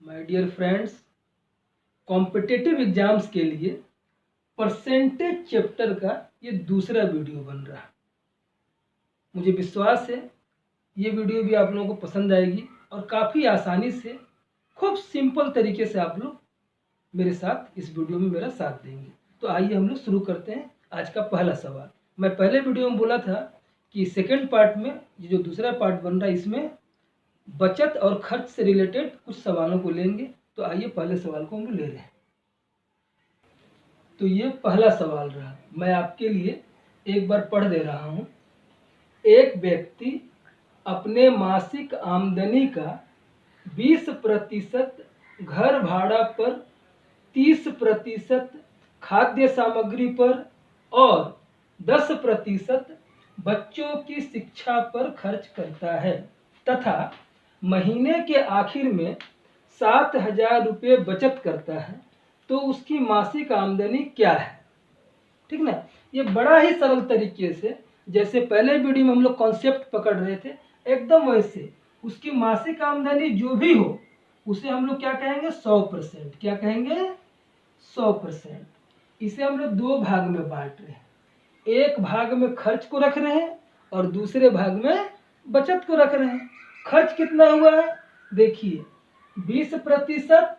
My dear friends, competitive exams के लिए percentage chapter का ये दूसरा वीडियो बन रहा है। मुझे विश्वास है ये वीडियो भी आप लोगों को पसंद आएगी और काफ़ी आसानी से खूब सिंपल तरीके से आप लोग मेरे साथ इस वीडियो में मेरा साथ देंगे। तो आइए हम लोग शुरू करते हैं। आज का पहला सवाल, मैं पहले वीडियो में बोला था कि सेकेंड पार्ट में ये जो दूसरा पार्ट बन रहा है इसमें बचत और खर्च से रिलेटेड कुछ सवालों को लेंगे। तो आइए पहले सवाल को हम ले रहे हैं। तो ये पहला सवाल रहा, मैं आपके लिए एक बार पढ़ दे रहा हूँ। एक व्यक्ति अपने मासिक आमदनी का 20% घर भाड़ा पर, 30% खाद्य सामग्री पर और 10% बच्चों की शिक्षा पर खर्च करता है तथा महीने के आखिर में 7,000 रुपये बचत करता है, तो उसकी मासिक आमदनी क्या है। ठीक ना, ये बड़ा ही सरल तरीके से, जैसे पहले वीडियो में हम लोग कॉन्सेप्ट पकड़ रहे थे, एकदम वैसे उसकी मासिक आमदनी जो भी हो उसे हम लोग क्या कहेंगे, 100%। क्या कहेंगे, 100%। इसे हम लोग दो भाग में बांट रहे हैं। एक भाग में खर्च को रख रहे हैं और दूसरे भाग में बचत को रख रहे हैं। खर्च कितना हुआ है, देखिए 20%,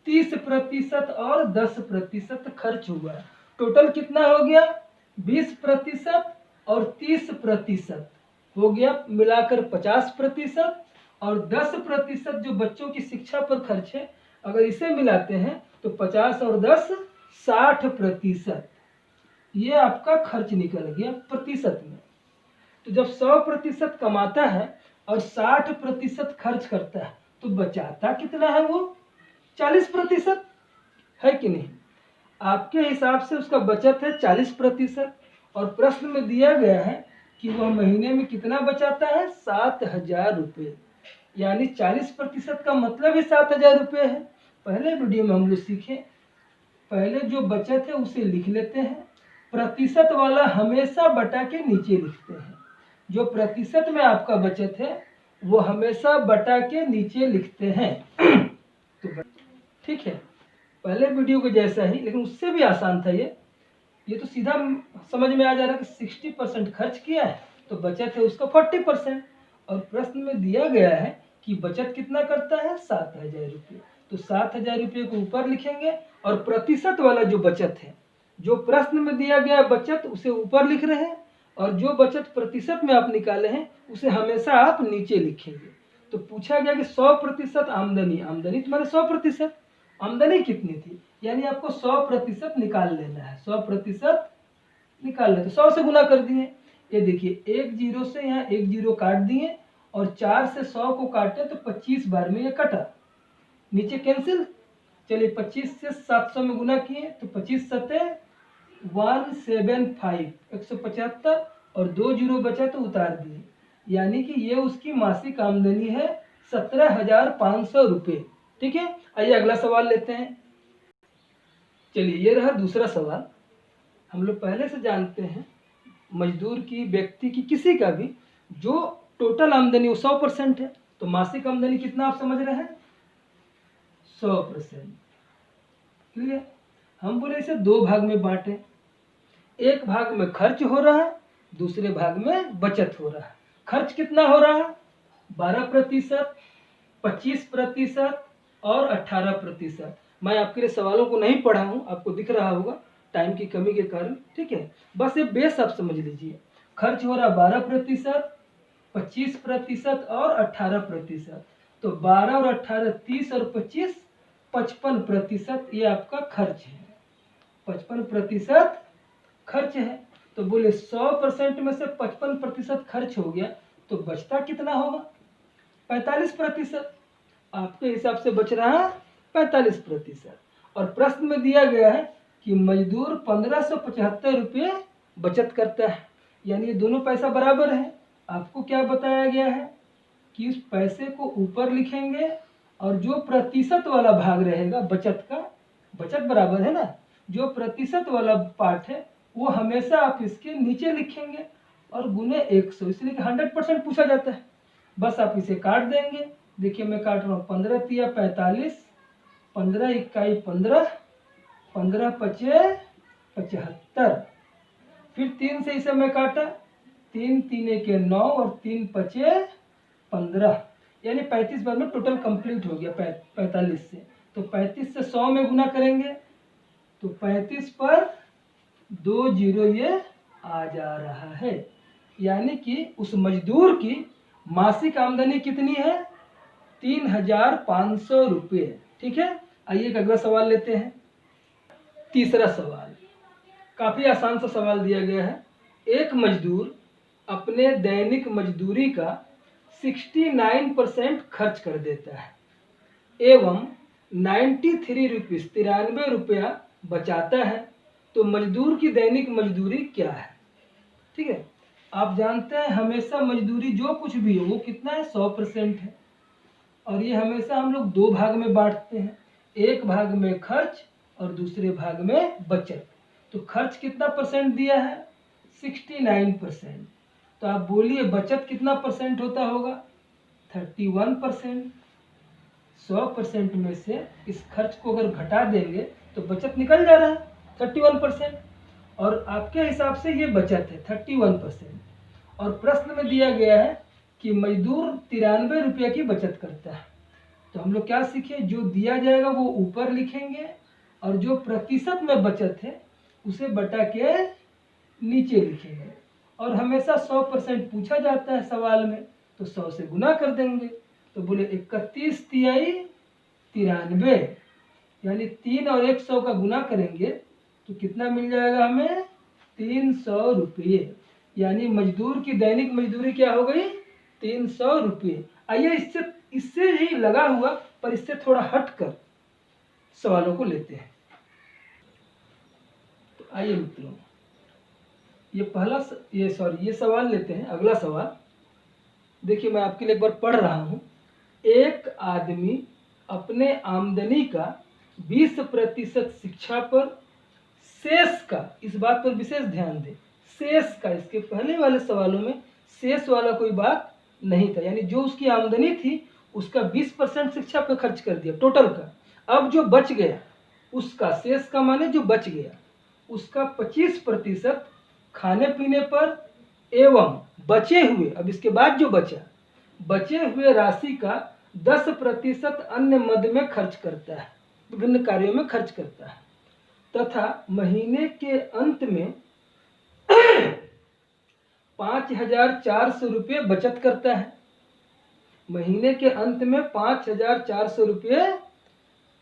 30% और 10% खर्च हुआ है। टोटल कितना हो गया, 20% और 30% हो गया, मिलाकर 50%। और 10% जो बच्चों की शिक्षा पर खर्च है, अगर इसे मिलाते हैं तो 50 और 10 60%। ये आपका खर्च निकल गया प्रतिशत में। तो जब 100% कमाता है और 60% खर्च करता है तो बचाता कितना है, वो 40% है कि नहीं। आपके हिसाब से उसका बचत है 40% और प्रश्न में दिया गया है कि वह महीने में कितना बचाता है, 7,000 रुपये। यानी 40% का मतलब ही 7,000 रुपये है। पहले वीडियो में हम लोग सीखे, पहले जो बचत है उसे लिख लेते हैं, प्रतिशत वाला हमेशा बटा के नीचे लिखते हैं। जो प्रतिशत में आपका बचत है वो हमेशा बटा के नीचे लिखते हैं। तो ठीक है, पहले वीडियो के जैसा ही, लेकिन उससे भी आसान था ये तो सीधा समझ में आ जा रहा है कि 60% खर्च किया है तो बचत है उसका 40%। और प्रश्न में दिया गया है कि बचत कितना करता है, 7,000 रुपये। तो 7,000 रुपये को ऊपर लिखेंगे और प्रतिशत वाला जो बचत है, जो प्रश्न में दिया गया बचत, उसे ऊपर लिख रहे हैं और जो बचत प्रतिशत में आप निकाले हैं उसे हमेशा आप नीचे लिखेंगे। तो पूछा गया कि 100% आमदनी, आमदनी तुम्हारे 100%, आमदनी कितनी थी, यानी आपको 100% निकाल लेना है। 100% निकाल लेते, 100 से गुना कर दिए। ये देखिए, एक जीरो से यहाँ एक जीरो काट दिए और 4 से 100 को काटे तो 25 बार में ये कटा, नीचे कैंसिल। चलिए 25 से 700 में गुना किए तो 25 सते 175, 175 और 2 जीरो बचा तो उतार दिए। यानी कि ये उसकी मासिक आमदनी है 17,500 रुपये। ठीक है, आइए अगला सवाल लेते हैं। चलिए ये रहा दूसरा सवाल। हम लोग पहले से जानते हैं मजदूर की, व्यक्ति की, किसी का भी जो टोटल आमदनी वो 100% है, तो मासिक आमदनी कितना आप समझ रहे हैं, 100%। क्लियर। हम बोले इसे दो भाग में बांटे, एक भाग में खर्च हो रहा है, दूसरे भाग में बचत हो रहा है। खर्च कितना हो रहा है, 12%, 25% और 18%। मैं आपके लिए सवालों को नहीं पढ़ा हूँ, आपको दिख रहा होगा टाइम की कमी के कारण। ठीक है, बस ये बेस आप समझ लीजिए। खर्च हो रहा 12%, 25% और 18%। तो 12 और 18, 30 और 25, 55% ये आपका खर्च है। 55% खर्च है। तो बोले 100% में से 55% खर्च हो गया तो बचता कितना होगा, 45%। आपके हिसाब से बच रहा है 45%। और प्रश्न में दिया गया है कि मजदूर 1575 रुपये बचत करता है, यानी ये दोनों पैसा बराबर है। आपको क्या बताया गया है कि उस पैसे को ऊपर लिखेंगे और जो प्रतिशत वाला भाग रहेगा बचत का, बचत बराबर है ना, जो प्रतिशत वाला पार्ट है वो हमेशा आप इसके नीचे लिखेंगे और गुने 100, इसलिए 100% पूछा जाता है। बस आप इसे काट देंगे देखिए मैं काट रहा हूँ, 15 तिया 45, 15 इक्काई 15, 15 पचे 75, फिर 3 से इसे मैं काटा, 3 तीन के 9 और 3 पचे 15, यानी 35 बार में टोटल कंप्लीट हो गया 45 से। तो 35 से 100 में गुना करेंगे तो 35 पर 2 जीरो ये आ जा रहा है, यानी कि उस मजदूर की मासिक आमदनी कितनी है, 3,500 रुपये। ठीक है, आइए एक अगला सवाल लेते हैं। तीसरा सवाल काफी आसान सा सवाल दिया गया है। एक मजदूर अपने दैनिक मजदूरी का 69% खर्च कर देता है एवं 93 रुपीस 93 रुपया बचाता है, तो मजदूर की दैनिक मजदूरी क्या है। ठीक है, आप जानते हैं हमेशा मजदूरी जो कुछ भी हो वो कितना है, 100% है। और ये हमेशा हम लोग दो भाग में बांटते हैं, एक भाग में खर्च और दूसरे भाग में बचत। तो खर्च कितना परसेंट दिया है, 69%। तो आप बोलिए बचत कितना परसेंट होता होगा, 31%। 100% में से इस खर्च को अगर घटा देंगे तो बचत निकल जा रहा है 31%, और आपके हिसाब से ये बचत है 31%। और प्रश्न में दिया गया है कि मजदूर 93 रुपये की बचत करता है। तो हम लोग क्या सीखे, जो दिया जाएगा वो ऊपर लिखेंगे और जो प्रतिशत में बचत है उसे बटा के नीचे लिखेंगे। और हमेशा 100% पूछा जाता है सवाल में, तो 100 से गुना कर देंगे। तो बोले 31 तिहाई 93, यानी 3 और 100 का गुना करेंगे तो कितना मिल जाएगा हमें, 300 रुपये। यानी मजदूर की दैनिक मजदूरी क्या हो गई, 300 रुपये। आइए इससे इससे ही लगा हुआ पर इससे थोड़ा हटकर सवालों को लेते हैं। तो आइए मित्रों, ये सवाल लेते हैं। अगला सवाल देखिए, मैं आपके लिए एक बार पढ़ रहा हूँ। एक आदमी अपने आमदनी का 20% शिक्षा पर, शेष का, इस बात पर विशेष ध्यान दें, शेष का, इसके पहले वाले सवालों में शेष वाला कोई बात नहीं था, यानी जो उसकी आमदनी थी उसका 20% शिक्षा पर खर्च कर दिया टोटल का। अब जो बच गया उसका, शेष का माने जो बच गया, उसका 25% खाने पीने पर एवं बचे हुए, अब इसके बाद जो बचा, बचे हुए राशि का 10% अन्य मद में खर्च करता है, विभिन्न कार्यों में खर्च करता है, तथा महीने के अंत में 5,400 रुपये बचत करता है। महीने के अंत में 5,400 रुपये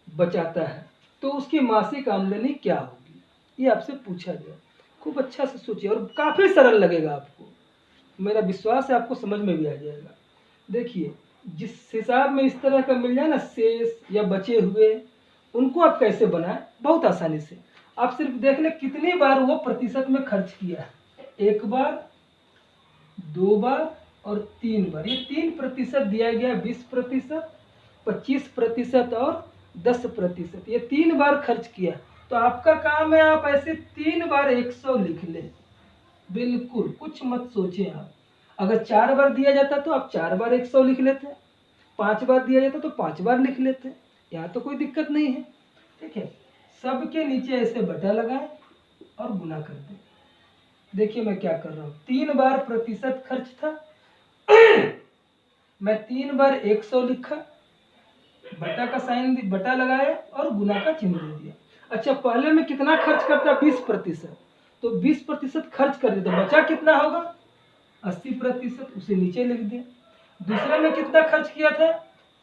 बचाता है, तो उसकी मासिक आमदनी क्या होगी, ये आपसे पूछा गया। खूब अच्छा से सोचिए और काफ़ी सरल लगेगा आपको, मेरा विश्वास है आपको समझ में भी आ जाएगा। देखिए, जिस हिसाब में इस तरह का मिल जाए ना, शेष या बचे हुए, उनको आप कैसे बनाएं, बहुत आसानी से। आप सिर्फ देख लें कितनी बार वो प्रतिशत में खर्च किया है, 1 बार, 2 बार और 3 बार। ये 3% दिया गया, 20%, 25% और 10%। ये 3 बार खर्च किया, तो आपका काम है आप ऐसे 3 बार 100 लिख लें। बिल्कुल कुछ मत सोचें आप। अगर 4 बार दिया जाता तो आप 4 बार 100 लिख लेते, 5 बार दिया जाता तो 5 बार लिख लेते, यहाँ तो कोई दिक्कत नहीं है। ठीक है, सबके नीचे ऐसे बटा लगाएं और गुना कर दें। देखिए मैं क्या कर रहा हूँ, 3 बार प्रतिशत खर्च था, मैं 3 बार 100 लिखा, बटा का साइन, बटा लगाया और गुना का चिन्ह दे दिया। अच्छा, पहले में कितना खर्च करता, 20%, तो 20% खर्च कर दिया, तो बचा कितना होगा, 80%, उसे नीचे लिख दिया। दूसरे में कितना खर्च किया था,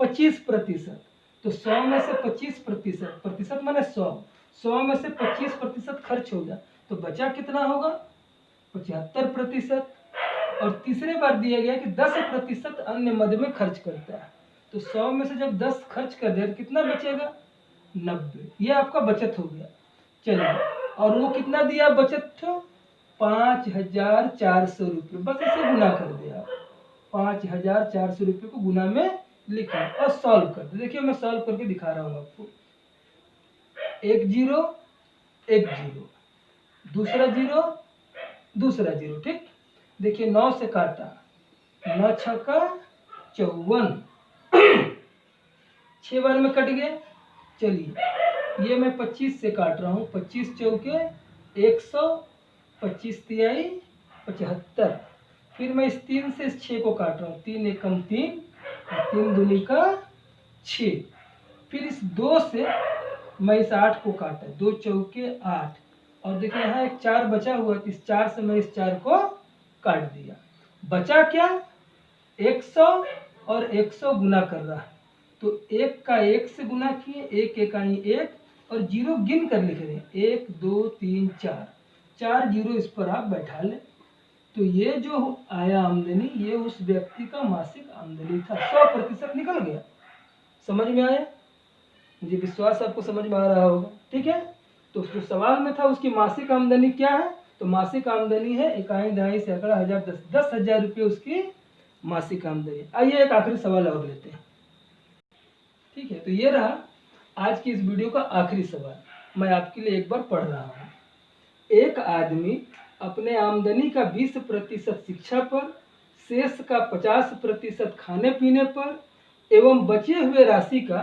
25%, तो 100 में से 25%, प्रतिशत माने 100 में से 25% खर्च हो गया, तो बचा कितना होगा, 75%। और तीसरे बार दिया गया कि 10% अन्य मद में खर्च करता है, तो 100 में से जब 10 खर्च कर दिया तो कितना बचेगा, 90। ये आपका बचत हो गया। चलिए, और वो कितना दिया बचत, तो 5,400 रुपये, बस इसे गुना कर दिया, 5,400 रुपये को गुना में लिखा और सॉल्व कर दे। देखिए मैं सॉल्व करके दिखा रहा हूँ आपको, 1 जीरो 1 जीरो, दूसरा जीरो दूसरा जीरो। ठीक, देखिए 9 से काटा, 9 छक्का 54, 6 बार में कट गया। चलिए ये मैं 25 से काट रहा हूँ। 25 चौके 100, 25 तिहाई 75। फिर मैं इस 3 से इस 6 को काट रहा हूँ। 3 एकम 3 और 3 दूनी का 6। फिर इस 2 से मैं इस 8 को काटा, 2 चौके 8। और देखिए यहाँ एक 4 बचा हुआ, तो इस 4 से मैं इस 4 को काट दिया। बचा क्या? 100 और 100 गुना कर रहा है, तो 1 का 1 से गुना किए, 1 एकाई 1 और 0 गिन कर लिख रहे हैं। 1 2 3 4, 4 0 इस पर आप बैठा लें। तो ये जो आया आमदनी, ये उस व्यक्ति का मासिक आमदनी था। 100% निकल गया। समझ में आया? मुझे विश्वास आपको समझ में आ रहा होगा। ठीक है, तो जो सवाल में था उसकी मासिक आमदनी क्या है, तो मासिक आमदनी है इकाई दहाई सैकड़ा हजार 10,000 रुपये उसकी मासिक आमदनी। आइए एक आखिरी सवाल और लेते हैं। ठीक है, तो ये रहा आज की इस वीडियो का आखिरी सवाल। मैं आपके लिए एक बार पढ़ रहा हूँ। एक आदमी अपने आमदनी का 20% शिक्षा पर, शेष का 50% खाने पीने पर एवं बचे हुए राशि का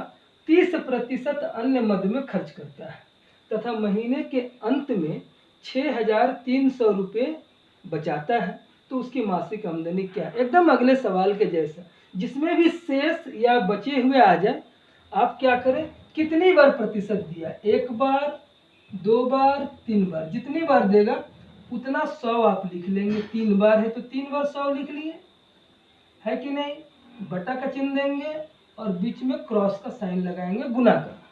30% अन्य मद में खर्च करता है तथा महीने के अंत में 6,300 रुपये बचाता है। तो उसकी मासिक आमदनी क्या है? एकदम अगले सवाल के जैसा, जिसमें भी शेष या बचे हुए आ जाए, आप क्या करें, कितनी बार प्रतिशत दिया, 1 बार 2 बार 3 बार, जितनी बार देगा उतना 100 आप लिख लेंगे। 3 बार है तो 3 बार 100 लिख लिए, है कि नहीं? बटा का चिन्ह देंगे और बीच में क्रॉस का साइन लगाएंगे, गुना का।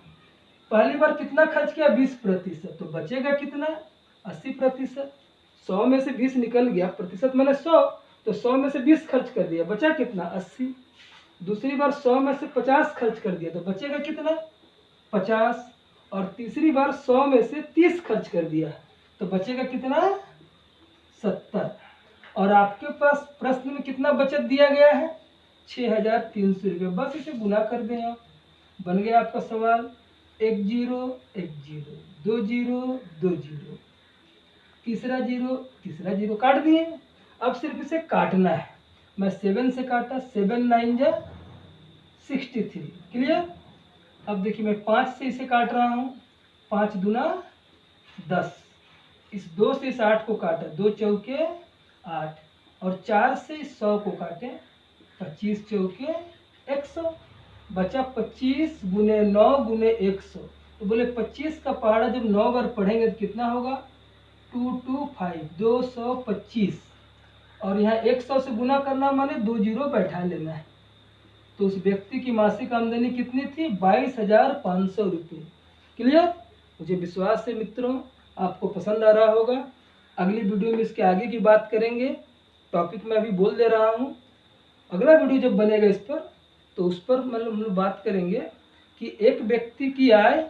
पहली बार कितना खर्च किया? 20%, तो बचेगा कितना? 80%। 100 में से 20 निकल गया, प्रतिशत मैंने 100, तो 100 में से 20 खर्च कर दिया, बचा कितना? 80। दूसरी बार 100 में से 50 खर्च कर दिया, तो बचेगा कितना? 50। और तीसरी बार 100 में से 30 खर्च कर दिया, तो बचेगा कितना? 70। और आपके पास प्रश्न में कितना बचत दिया गया है? 6,300 रुपये। बस इसे गुना कर दें आप, बन गया आपका सवाल। 1 0 1 0, 2 0 2 0, तीसरा 0 तीसरा 0, काट दिए। अब सिर्फ इसे काटना है। मैं 7 से काटा, 7 9 जा 63। क्लियर? अब देखिए मैं 5 से इसे काट रहा हूँ, 5 दूना 10। इस 2 से इस 8 को काटा, 2 चौके 8 और 4 से इस 100 को काटे, 25 चौके 100। बचा 25 गुने 9 गुने 100। तो बोले 25 का पहाड़ा जब 9 बार पढ़ेंगे तो कितना होगा? 225, 225। और यहाँ 100 से गुना करना माने 2 0 बैठा लेना है। तो उस व्यक्ति की मासिक आमदनी कितनी थी? 22,500 रुपये। क्लियर? मुझे विश्वास है मित्रों आपको पसंद आ रहा होगा। अगली वीडियो में इसके आगे की बात करेंगे। टॉपिक मैं अभी बोल दे रहा हूँ, अगला वीडियो जब बनेगा इस पर, तो उस पर मतलब हम लोग बात करेंगे कि एक व्यक्ति की आय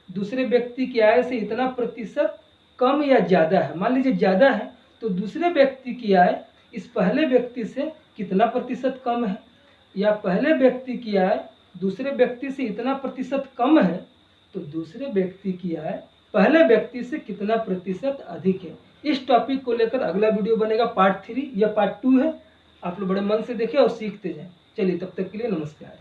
दूसरे व्यक्ति की आय से इतना प्रतिशत कम या ज़्यादा है। मान लीजिए ज़्यादा है, तो दूसरे व्यक्ति की आय इस पहले व्यक्ति से कितना प्रतिशत कम है, या पहले व्यक्ति की आय दूसरे व्यक्ति से इतना प्रतिशत कम है, तो दूसरे व्यक्ति की आय पहले व्यक्ति से कितना प्रतिशत अधिक है। इस टॉपिक को लेकर अगला वीडियो बनेगा, पार्ट 3 या पार्ट 2 है। आप लोग बड़े मन से देखें और सीखते जाएं। चलिए तब तक के लिए नमस्कार।